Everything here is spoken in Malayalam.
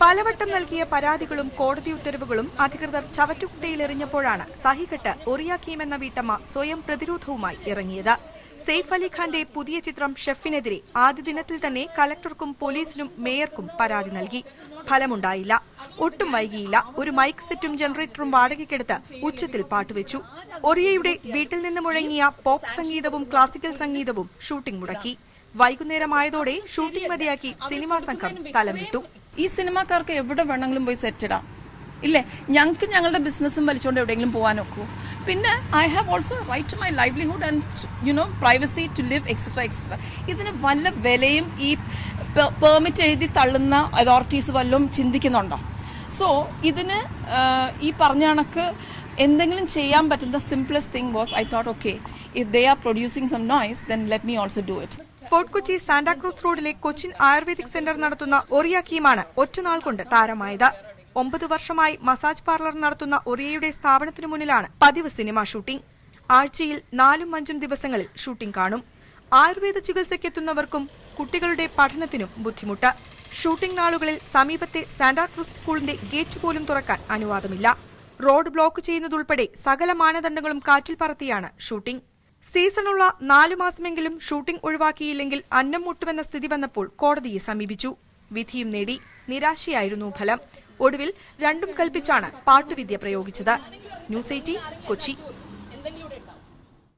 പലവട്ടം നൽകിയ പരാതികളും കോടതി ഉത്തരവുകളും അധികൃതർ ചവറ്റുകുട്ടയിലെറിഞ്ഞപ്പോഴാണ് സഹികെട്ട് ഒറിയ കീം എന്ന വീട്ടമ്മ സ്വയം പ്രതിരോധവുമായി ഇറങ്ങിയത്. സെയ്ഫ് അലി ഖാന്റെ പുതിയ ചിത്രം ഷെഫിനെതിരെ ആദ്യ ദിനത്തിൽ തന്നെ കലക്ടർക്കും പോലീസിനും മേയർക്കും പരാതി നൽകി. ഫലമുണ്ടായില്ല. ഒട്ടും വൈകിയില്ല. ഒരു മൈക്ക് സെറ്റും ജനറേറ്ററും വാടകയ്ക്കെടുത്ത് ഉച്ചത്തിൽ പാട്ടുവെച്ചു. ഒറിയയുടെ വീട്ടിൽ നിന്ന് മുഴങ്ങിയ പോപ്പ് സംഗീതവും ക്ലാസിക്കൽ സംഗീതവും ഷൂട്ടിംഗ് മുടക്കി. വൈകുന്നേരമായതോടെ ഷൂട്ടിംഗ് മതിയാക്കി സിനിമാ സംഘം സ്ഥലം വിട്ടു. ഈ സിനിമാക്കാർക്ക് എവിടെ വേണമെങ്കിലും പോയി സെറ്റിടാം ഇല്ലേ? ഞങ്ങൾക്ക് ഞങ്ങളുടെ ബിസിനസ്സും വലിച്ചുകൊണ്ട് എവിടെയെങ്കിലും പോകാൻ നോക്കൂ. പിന്നെ I have also right to my livelihood and privacy to live etcetera. ഇതിന് വല്ല വിലയും ഈ പെർമിറ്റ് എഴുതി തള്ളുന്ന അതോറിറ്റീസ് വല്ലതും ചിന്തിക്കുന്നുണ്ടോ? സോ ഇതിന് ഈ പറഞ്ഞ കണക്ക് എന്തെങ്കിലും ചെയ്യാൻ പറ്റുന്ന simplest thing was I thought okay if they are producing some noise then let me also do it. Fort Kochi Santa Cruz റോഡിലെ കൊച്ചിൻ ആയുർവേദിക് സെന്റർ നടത്തുന്ന ഒറിയ കീമാണ് ഒറ്റനാൾ കൊണ്ട് താരമായത്. 9 വർഷമായി മസാജ് പാർലർ നടത്തുന്ന ഒറിയയുടെ സ്ഥാപനത്തിനു മുന്നിലാണ് പതിവ് സിനിമാ ഷൂട്ടിംഗ്. ആഴ്ചയിൽ 4-5 ദിവസങ്ങളിൽ ഷൂട്ടിംഗ് കാണും. ആയുർവേദ ചികിത്സയ്ക്കെത്തുന്നവർക്കും കുട്ടികളുടെ പഠനത്തിനും ബുദ്ധിമുട്ട്. ഷൂട്ടിംഗ് നാളുകളിൽ സമീപത്തെ സാന്റാക്രൂസ് സ്കൂളിന്റെ ഗേറ്റ് പോലും തുറക്കാൻ അനുവാദമില്ല. റോഡ് ബ്ലോക്ക് ചെയ്യുന്നതുൾപ്പെടെ സകല മാനദണ്ഡങ്ങളും കാറ്റിൽ പറത്തിയാണ് ഷൂട്ടിംഗ്. സീസണുള്ള 4 മാസമെങ്കിലും ഷൂട്ടിംഗ് ഒഴിവാക്കിയില്ലെങ്കിൽ അന്നം മുട്ടുമെന്ന സ്ഥിതി വന്നപ്പോൾ കോടതിയെ സമീപിച്ചു. വിധിയും നേടി. നിരാശയായിരുന്നു ഫലം. ഒടുവിൽ രണ്ടും കൽപ്പിച്ചാണ് പാട്ടുവിദ്യ പ്രയോഗിച്ചത്. ന്യൂസ് 18 കൊച്ചി.